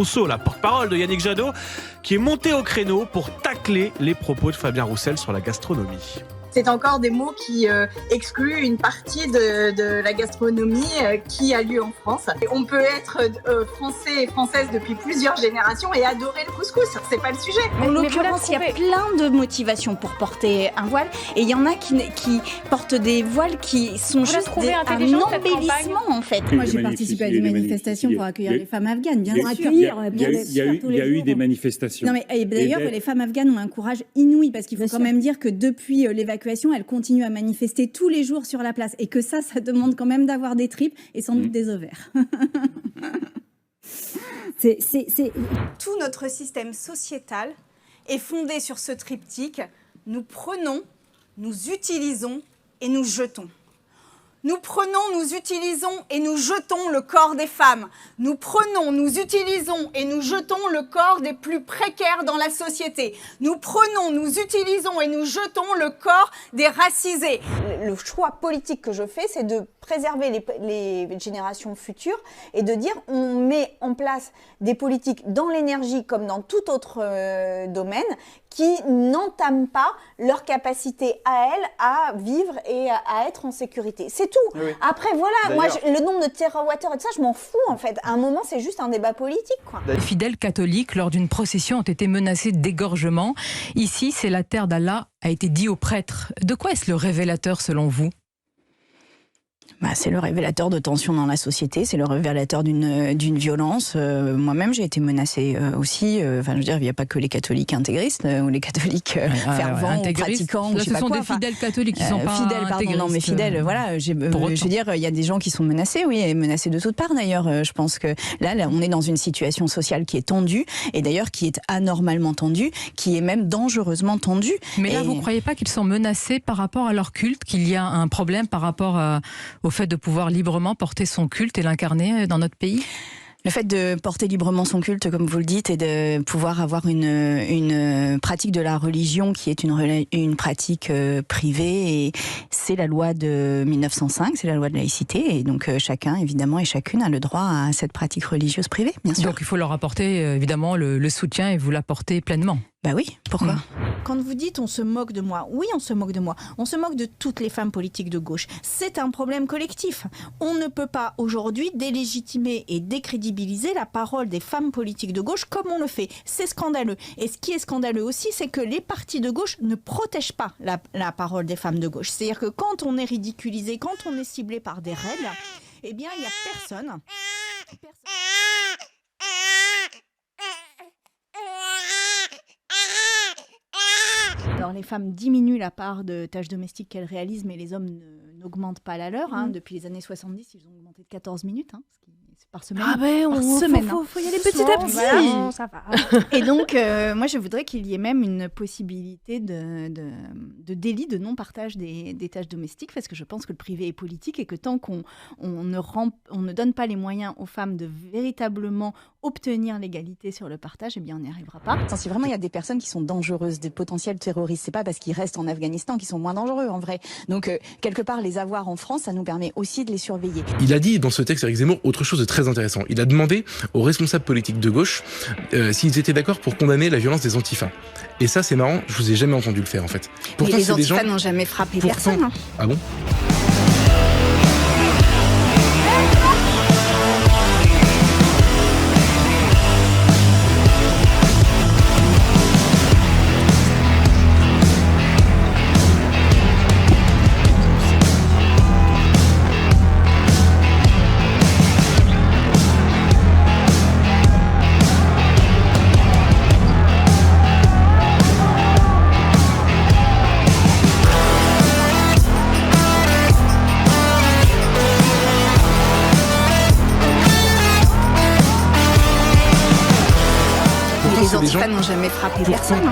Rousseau, la porte-parole de Yannick Jadot, qui est montée au créneau pour tacler les propos de Fabien Roussel sur la gastronomie. C'est encore des mots qui excluent une partie de la gastronomie qui a lieu en France. Et on peut être français et française depuis plusieurs générations et adorer le couscous, c'est pas le sujet. En l'occurrence, il y a plein de motivations pour porter un voile et il y en a qui portent des voiles qui sont juste un embellissement en fait. Moi j'ai participé à des manifestations pour accueillir les femmes afghanes, bien sûr. Il y a eu des manifestations. Non, mais d'ailleurs, les femmes afghanes ont un courage inouï parce qu'il faut quand même dire que depuis l'évacuation, elles continuent à manifester tous les jours sur la place et que ça demande quand même d'avoir des tripes et sans doute des ovaires. Tout notre système sociétal est fondé sur ce triptyque. Nous prenons, nous utilisons et nous jetons. Nous prenons, nous utilisons et nous jetons le corps des femmes. Nous prenons, nous utilisons et nous jetons le corps des plus précaires dans la société. Nous prenons, nous utilisons et nous jetons le corps des racisés. Le choix politique que je fais, c'est de préserver les générations futures et de dire on met en place des politiques dans l'énergie comme dans tout autre domaine qui n'entament pas leur capacité à elles à vivre et à être en sécurité. C'est tout. Oui. Après, voilà, moi, le nombre de térawattheures et tout ça, je m'en fous, en fait. À un moment, c'est juste un débat politique, quoi. Les fidèles catholiques, lors d'une procession, ont été menacés d'égorgement. Ici, c'est la terre d'Allah, a été dit aux prêtres. De quoi est-ce le révélateur, selon vous ? C'est le révélateur de tensions dans la société, c'est le révélateur d'une violence. Moi-même, j'ai été menacée aussi. Je veux dire, il n'y a pas que les catholiques intégristes ou les catholiques fervents, pratiquants. Là, ce sont des fidèles catholiques qui ne sont pas intégristes. Non, mais fidèles, voilà. Je veux dire, il y a des gens qui sont menacés, oui, et menacés de toutes parts d'ailleurs. Je pense que là, on est dans une situation sociale qui est tendue, et d'ailleurs qui est anormalement tendue, qui est même dangereusement tendue. Mais là, vous ne croyez pas qu'ils sont menacés par rapport à leur culte, qu'il y a un problème par rapport au fait de pouvoir librement porter son culte et l'incarner dans notre pays ? Le fait de porter librement son culte, comme vous le dites, et de pouvoir avoir une pratique de la religion qui est une pratique privée, et c'est la loi de 1905, c'est la loi de laïcité, et donc chacun, évidemment, et chacune a le droit à cette pratique religieuse privée, bien sûr. Donc il faut leur apporter, évidemment, le soutien, et vous l'apportez pleinement. Bah oui, pourquoi ? Quand vous dites on se moque de moi, oui, on se moque de moi. On se moque de toutes les femmes politiques de gauche. C'est un problème collectif. On ne peut pas aujourd'hui délégitimer et décrédibiliser la parole des femmes politiques de gauche comme on le fait. C'est scandaleux. Et ce qui est scandaleux aussi, c'est que les partis de gauche ne protègent pas la parole des femmes de gauche. C'est-à-dire que quand on est ridiculisé, quand on est ciblé par des règles, eh bien, il n'y a personne. Alors les femmes diminuent la part de tâches domestiques qu'elles réalisent, mais les hommes n'augmentent pas la leur. Depuis les années 70, ils ont augmenté de 14 minutes, par semaine. Ah ben, faut y aller petit à petit. Voilà, ça va. Et donc, moi, je voudrais qu'il y ait même une possibilité de délit de non-partage des tâches domestiques, parce que je pense que le privé est politique et que tant qu'on ne donne pas les moyens aux femmes de véritablement obtenir l'égalité sur le partage, eh bien, on n'y arrivera pas. Si vraiment il y a des personnes qui sont dangereuses, des potentiels terroristes, c'est pas parce qu'ils restent en Afghanistan qu'ils sont moins dangereux, en vrai. Donc, quelque part, les avoir en France, ça nous permet aussi de les surveiller. Il a dit dans ce texte, Éric Zemmour, autre chose de très intéressant. Il a demandé aux responsables politiques de gauche s'ils étaient d'accord pour condamner la violence des antifas. Et ça, c'est marrant, je vous ai jamais entendu le faire, en fait. Pourtant, les antifas n'ont jamais frappé personne. Ah bon ? Les antifas n'ont jamais frappé personne.